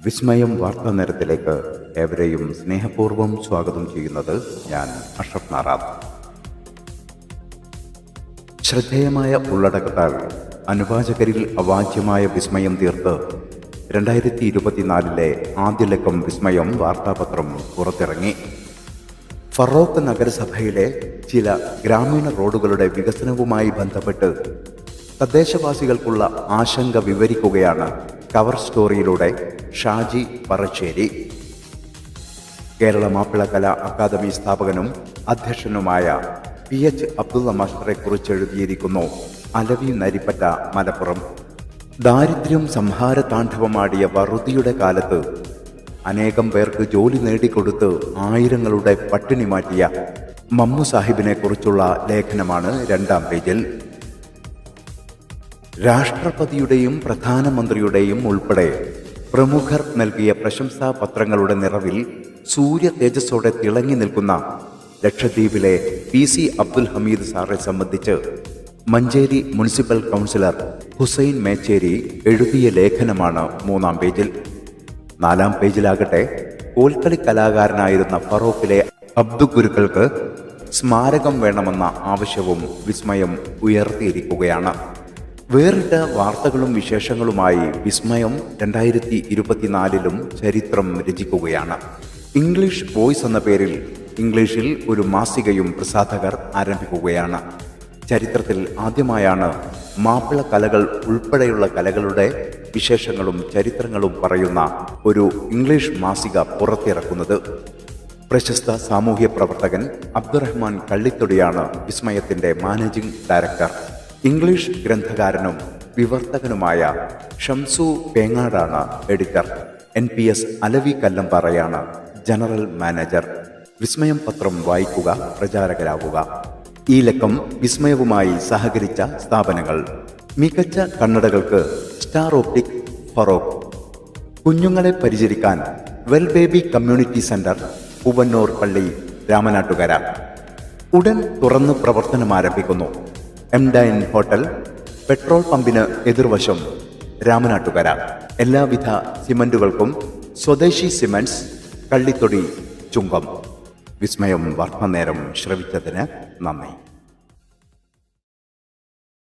വിസ്മയം വാർത്താ നേരത്തിലേക്ക് ഏവരെയും സ്നേഹപൂർവ്വം സ്വാഗതം ചെയ്യുന്നത് ഞാൻ അഷ്റഫ് നാറാത്ത്. ശ്രദ്ധേയമായ ഉള്ളടക്കത്താൽ അനുവാചകരിൽ അവാച്യമായ വിസ്മയം തീർത്ത് 2024 ആദ്യ ലക്കം വിസ്മയം വാർത്താപത്രം പുറത്തിറങ്ങി. ഫറോക്ക് നഗരസഭയിലെ ചില ഗ്രാമീണ റോഡുകളുടെ വികസനവുമായി ബന്ധപ്പെട്ട് തദ്ദേശവാസികൾക്കുള്ള ആശങ്ക വിവരിക്കുകയാണ് കവർ സ്റ്റോറിയിലൂടെ ഷാജി പറശ്ശേരി. കേരള മാപ്പിള കലാ അക്കാദമി സ്ഥാപകനും അധ്യക്ഷനുമായ PH അബ്ദുള്ള മാസ്റ്ററെ കുറിച്ച് എഴുതിയിരിക്കുന്നു അലവി നരിപ്പറ്റ മലപ്പുറം. ദാരിദ്ര്യം സംഹാര താണ്ഡവമാടിയ വറുതിയുടെ കാലത്ത് അനേകം പേർക്ക് ജോലി നേടിക്കൊടുത്ത് ആയിരങ്ങളുടെ പട്ടിണി മാറ്റിയ മമ്മു സാഹിബിനെ കുറിച്ചുള്ള ലേഖനമാണ് 2-ാം പേജിൽ. രാഷ്ട്രപതിയുടെയും പ്രധാനമന്ത്രിയുടെയും ഉൾപ്പെടെ പ്രമുഖർ നൽകിയ പ്രശംസാ പത്രങ്ങളുടെ നിറവിൽ സൂര്യ തേജസ്സോടെ തിളങ്ങി നിൽക്കുന്ന ലക്ഷദ്വീപിലെ PC അബ്ദുൽ ഹമീദ് സാറെ സംബന്ധിച്ച് മഞ്ചേരി മുനിസിപ്പൽ കൗൺസിലർ ഹുസൈൻ മേച്ചേരി എഴുതിയ ലേഖനമാണ് 3-ാം പേജിൽ. 4-ാം പേജിലാകട്ടെ കോൽക്കളി കലാകാരനായിരുന്ന ഫറോക്കിലെ അബ്ദു ഗുരുക്കൾക്ക് സ്മാരകം വേണമെന്ന ആവശ്യവും വിസ്മയം ഉയർത്തിയിരിക്കുകയാണ്. വേറിട്ട വാർത്തകളും വിശേഷങ്ങളുമായി വിസ്മയം 2024 ചരിത്രം രചിക്കുകയാണ്. ഇംഗ്ലീഷ് വോയ്സ് എന്ന പേരിൽ ഇംഗ്ലീഷിൽ ഒരു മാസികയും പ്രസാധകർ ആരംഭിക്കുകയാണ്. ചരിത്രത്തിൽ ആദ്യമായാണ് മാപ്പിള കലകൾ ഉൾപ്പെടെയുള്ള കലകളുടെ വിശേഷങ്ങളും ചരിത്രങ്ങളും പറയുന്ന ഒരു ഇംഗ്ലീഷ് മാസിക പുറത്തിറക്കുന്നത്. പ്രശസ്ത സാമൂഹ്യ പ്രവർത്തകൻ അബ്ദുറഹ്മാൻ കള്ളിത്തൊടിയാണ് വിസ്മയത്തിന്റെ മാനേജിംഗ് ഡയറക്ടർ. ഇംഗ്ലീഷ് ഗ്രന്ഥകാരനും വിവർത്തകനുമായ ഷംസു പേങ്ങാടാണ് എഡിറ്റർ. NPS അലവി കല്ലമ്പാറയാണ് ജനറൽ മാനേജർ. വിസ്മയം പത്രം വായിക്കുക, പ്രചാരകരാകുക. ഈ ലക്കം വിസ്മയവുമായി സഹകരിച്ച സ്ഥാപനങ്ങൾ: മികച്ച കണ്ണടകൾക്ക് സ്റ്റാർ ഓപ്റ്റിക് ഫറോക്ക്, കുഞ്ഞുങ്ങളെ പരിചരിക്കാൻ വെൽ ബേബി കമ്മ്യൂണിറ്റി സെന്റർ പൂവന്നൂർ പള്ളി രാമനാട്ടുകര. ഉടൻ തുറന്ന് പ്രവർത്തനമാരംഭിക്കുന്നു. M-Dine ഹോട്ടൽ, പെട്രോൾ പമ്പിന് എതിർവശം, രാമനാട്ടുകര. എല്ലാവിധ സിമന്റുകൾക്കും സ്വദേശി സിമന്റ്സ്, കള്ളിത്തൊടി, ചുങ്കം. വിസ്മയം വാർത്താനേരം ശ്രവിച്ചതിന് നന്ദി.